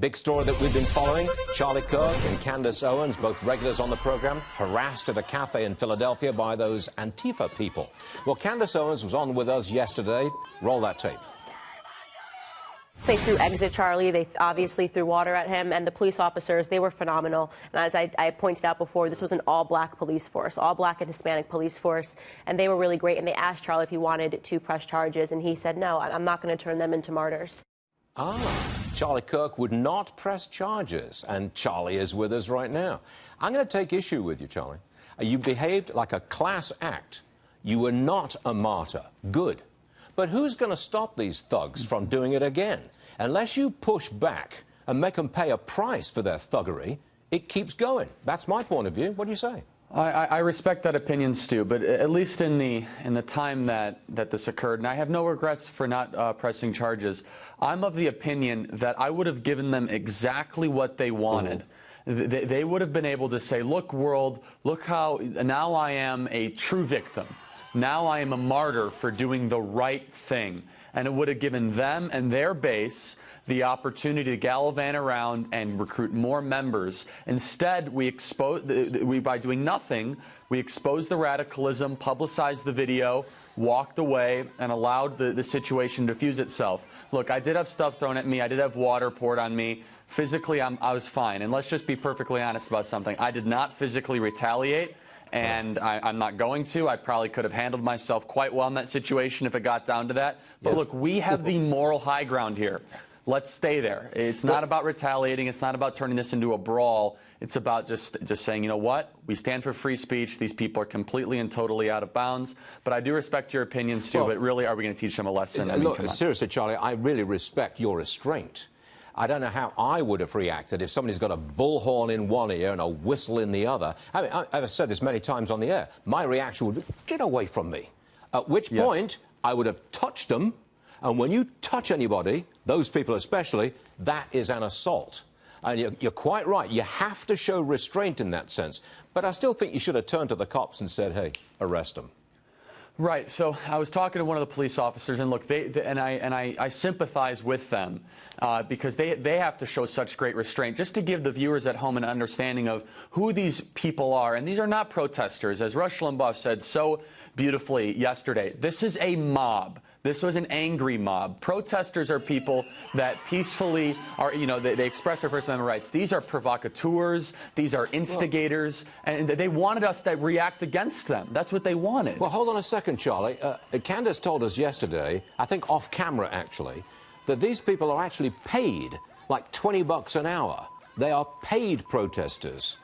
Big story that we've been following. Charlie Kirk and Candace Owens, both regulars on the program, harassed at a cafe in Philadelphia by those Antifa people. Well, Candace Owens was on with us yesterday. Roll that tape. They threw eggs at Charlie. They obviously threw water at him. And the police officers, they were phenomenal. And as I pointed out before, this was an all-black police force, all-black and Hispanic police force. And they were really great. And they asked Charlie if he wanted to press charges. And he said, no, I'm not going to turn them into martyrs. Charlie Kirk would not press charges. And Charlie is with us right now. I'm going to take issue with you, Charlie. You behaved like a class act. You were not a martyr. Good. But who's going to stop these thugs from doing it again? Unless you push back and make them pay a price for their thuggery, it keeps going. That's my point of view. What do you say? I respect that opinion, Stu, but at least in the time that this occurred, and I have no regrets for not pressing charges, I'm of the opinion that I would have given them exactly what they wanted. They would have been able to say, look, world, look how now I am a true victim. Now I am a martyr for doing the right thing. And it would have given them and their base the opportunity to gallivant around and recruit more members. Instead, by doing nothing, we exposed the radicalism, publicized the video, walked away, and allowed the situation to diffuse itself. Look, I did have stuff thrown at me. I did have water poured on me. Physically, I was fine. And let's just be perfectly honest about something. I did not physically retaliate. And I'm not going to. I probably could have handled myself quite well in that situation if it got down to that. But look, we have the moral high ground here. Let's stay there. It's not about retaliating. It's not about turning this into a brawl. It's about just saying, you know what? We stand for free speech. These people are completely and totally out of bounds. But I do respect your opinions, too. But really, are we going to teach them a lesson? I mean, look, seriously, Charlie, I really respect your restraint. I don't know how I would have reacted if somebody's got a bullhorn in one ear and a whistle in the other. I mean, I've said this many times on the air. My reaction would be, get away from me. At which point, I would have touched them. And when you touch anybody, those people especially, that is an assault. And you're quite right. You have to show restraint in that sense. But I still think you should have turned to the cops and said, hey, arrest them. Right. So I was talking to one of the police officers, and look, I sympathize with them because they have to show such great restraint. Just to give the viewers at home an understanding of who these people are, and these are not protesters, as Rush Limbaugh said so beautifully yesterday. This is a mob. This was an angry mob. Protesters are people that peacefully are, you know, they express their First Amendment rights. These are provocateurs. These are instigators. And they wanted us to react against them. That's what they wanted. Well, hold on a second, Charlie. Candace told us yesterday, I think off camera actually, that these people are actually paid like $20 an hour. They are paid protesters.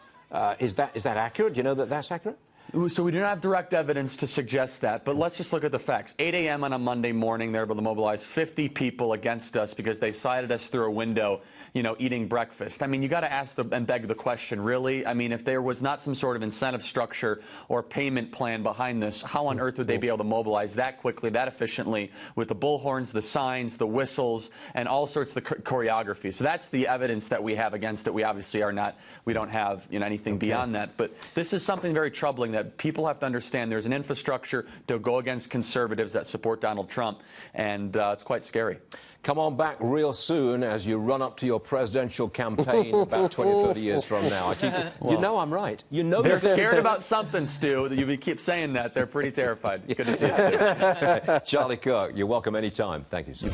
Is that accurate? Do you know that that's accurate? So we do not have direct evidence to suggest that, but let's just look at the facts. 8 a.m. on a Monday morning, they're able to mobilize 50 people against us because they sighted us through a window, you know, eating breakfast. I mean, you got to ask and beg the question, really? I mean, if there was not some sort of incentive structure or payment plan behind this, how on earth would they be able to mobilize that quickly, that efficiently, with the bullhorns, the signs, the whistles, and all sorts of choreography? So that's the evidence that we have against it. We obviously are not, we don't have, you know, anything beyond that. But this is something very troubling that people have to understand. There's an infrastructure to go against conservatives that support Donald Trump, and it's quite scary. Come on back real soon as you run up to your presidential campaign about 20 or 30 years from now. You know I'm right. You know they're scared about something, Stu. You keep saying that. They're pretty terrified. Good to see you, Stu. Charlie Kirk, you're welcome anytime. Thank you, Stu.